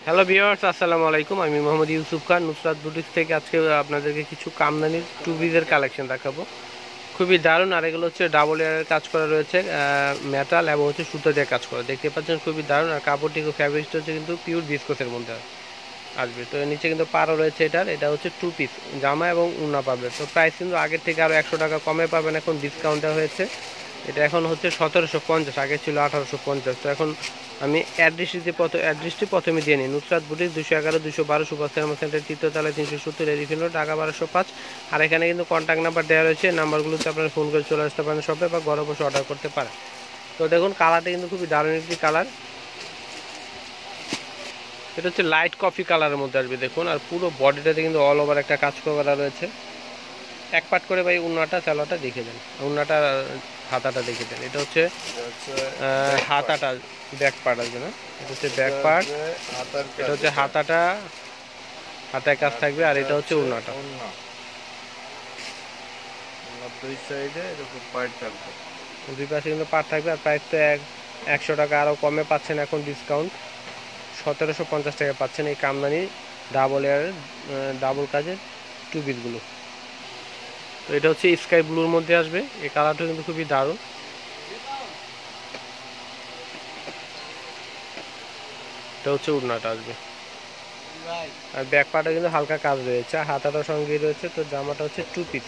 Hello viewers, আসসালামু আলাইকুম। আমি মোহাম্মদ ইউসুফ খান, নুসরাত বুটিক্স থেকে আজকে আপনাদেরকে কিছু কামদানির টু পিসের কালেকশন দেখাবো। খুবই দারুণ। আর এগুলো হচ্ছে ডাবল এয়ারের কাজ করা রয়েছে, মেটাল এবং হচ্ছে সুতো দিয়ে কাজ করা, দেখতে পাচ্ছেন খুবই দারুণ। আর কাপড়টি ফ্যাব্রিকটা হচ্ছে কিন্তু পিওর বিস্কোসের মধ্যে আসবে। তো এর নিচে কিন্তু পাড়ও রয়েছে এটার। এটা হচ্ছে টু পিস জামা এবং উন্না পাবে। তো প্রাইস কিন্তু আগের থেকে আরও 100 টাকা কমে পাবেন, এখন ডিসকাউন্ট দেওয়া হয়েছে। এটা এখন হচ্ছে 1750, আগে ছিল 1850। তো এখন আমি অ্যাড্রেসটি প্রথমে দিয়ে নিই। Nusrat boutique 211 212 super cinema centre, তৃতীয়তলায় 370, এলিফিনো, ঢাকা 1205। আর এখানে কিন্তু কন্ট্যাক্ট নাম্বার দেওয়া রয়েছে, নাম্বারগুলোতে আপনারা ফোন করে চলে আসতে পারেন শপে, বা ঘরে বসে অর্ডার করতে পারেন। তো দেখুন কালারটা কিন্তু খুবই দারুণ একটি কালার। এটা হচ্ছে লাইট কফি কালারের মধ্যে আসবে দেখুন। আর পুরো বডিটাতে কিন্তু অল ওভার একটা কাজ করা রয়েছে। এক পাট করে ভাই উন্নাটা চালাটা দেখে দেন, উন্নাটা হাতাটা দেখে দেন। এটা হচ্ছে হাতাটা ব্যাক পার্ট আসবে না, এটা হচ্ছে ব্যাক পার্ট। এটা হচ্ছে হাতাটা, হাতায় কাজ থাকবে। আর এটা হচ্ছে উন্নাটা। দুই সাইডে এরকম পাইপ থাকবে। দুই পাশে কিন্তু পার্ট থাকবে। আর প্রাইস তো 100 টাকা আরও কমে পাচ্ছেন এখন ডিসকাউন্ট। 1750 টাকা পাচ্ছেন এই কামদানি ডাবল এয়ারের ডাবল কাজের টু পিসগুলো। তো এটা হচ্ছে স্কাই ব্লুর মধ্যে আসবে। এই কালারটা কিন্তু খুবই দারুণ। এটা হচ্ছে উড়নাটা আসবে। আর ব্যাক পার্টে কিন্তু হালকা কাজ রয়েছে, হাতাটার সঙ্গেই রয়েছে। তো জামাটা হচ্ছে টু পিস,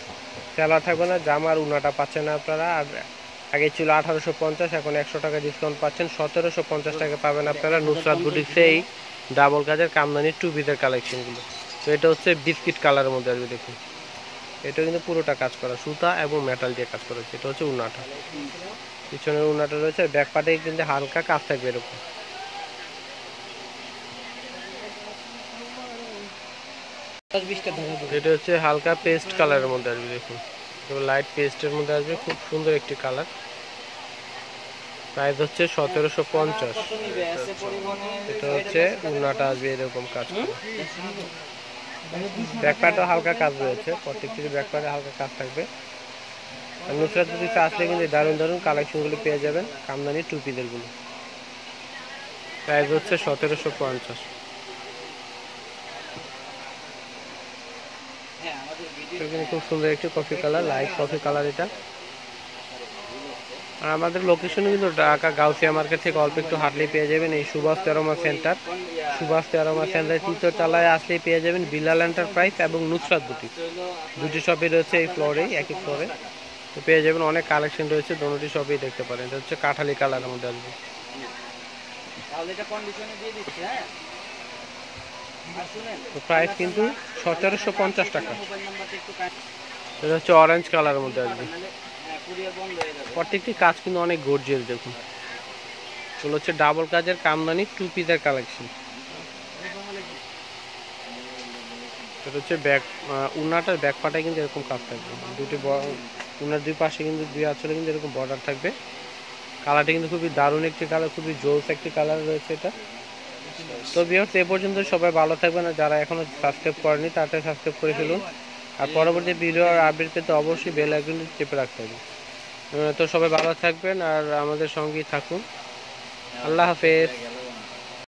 সেলার থাকবে না। জামার উনাটা পাচ্ছেন না আপনারা। আর আগে ছিল 1850, এখন 100 টাকা ডিসকাউন্ট পাচ্ছেন। 1750 টাকা পাবেন আপনারা নুসরাত বুটিক্সে এই ডাবল কাজের কামদানির টু পিসের কালেকশনগুলো। তো এটা হচ্ছে বিস্কিট কালারের মধ্যে আসবে দেখুন। এটা কিন্তু পুরোটা কাজ করা সুতা এবং মেটাল দিয়ে কাজ করা হচ্ছে। এটা হচ্ছে উনাটা, পিছনের উনাটা রয়েছে। ব্যাক পার্টে কিন্তু হালকা কাজ থাকবে এরকম। এটা হচ্ছে হালকা পেস্ট কালারের মধ্যে আসবে দেখুন, লাইট পেস্টের মধ্যে আসবে, খুব সুন্দর একটি কালার। প্রাইস হচ্ছে 1750। এটা হচ্ছে উন্নাটা আসবে এরকম কাজ করা। ব্যাকপ্যাটও হালকা কাজ রয়েছে, প্রত্যেকটি ব্যাকপ্যাটে হালকা কাজ থাকবে। আর নুসরাত বুটিক্সে আসলে কিন্তু দারুণ দারুণ কালেকশনগুলো পেয়ে যাবেন, কামদানি টু পিসেরগুলো। প্রাইস হচ্ছে 1750। খুব সুন্দর একটি coffee colour, light coffee colour এটা। আর আমাদের লোকেশন কিন্তু ঢাকা গাউসিয়া মার্কেট থেকে অল্প একটু হাঁটলেই পেয়ে যাবেন এই সুভাষ তেরোমা সেন্টার। সুভাষ তেরোমা সেন্টার তৃতীয় তলায় আসলেই পেয়ে যাবেন বিলাল এন্টারপ্রাইজ এবং নুসরাত বুটিক। দুটি শপই রয়েছে এই ফ্লোরেই, একই ফ্লোরে। তো পেয়ে যাবেন অনেক কালেকশন রয়েছে, দুটি শপেই দেখতে পারেন। এটা হচ্ছে কাঠালি কালারের মধ্যে আসবে। তো প্রাইস কিন্তু 1750 টাকা। এটা হচ্ছে অরেঞ্জ কালারের মধ্যে আসবে। প্রত্যেকটি কাজ কিন্তু অনেক গর্জিয়াস দেখুন। এগুলো হচ্ছে ডাবল কাজের কামদানি টু পিসের কালেকশন। এটা হচ্ছে ব্যাক উন্নাটার ব্যাক পাটায় কিন্তু এরকম কাজ থাকবে। উনার দুই পাশে কিন্তু দুই আঁচলে কিন্তু এরকম বর্ডার থাকবে। কালারটা কিন্তু খুবই দারুণ একটি কালার, খুবই জোস একটি কালার রয়েছে এটা। তো ভিউয়ার্স, এ পর্যন্ত সবাই ভালো থাকবেন। আর যারা এখনো সাবস্ক্রাইব করেনি তাড়াতাড়ি সাবস্ক্রাইব করে ফেলুন। আর পরবর্তী ভিডিও আর আপডেট পেতে অবশ্যই বেল আইকনটি চেপে রাখতে হবে। তো সবাই ভালো থাকবেন আর আমাদের সঙ্গেই থাকুন। আল্লাহ হাফেজ।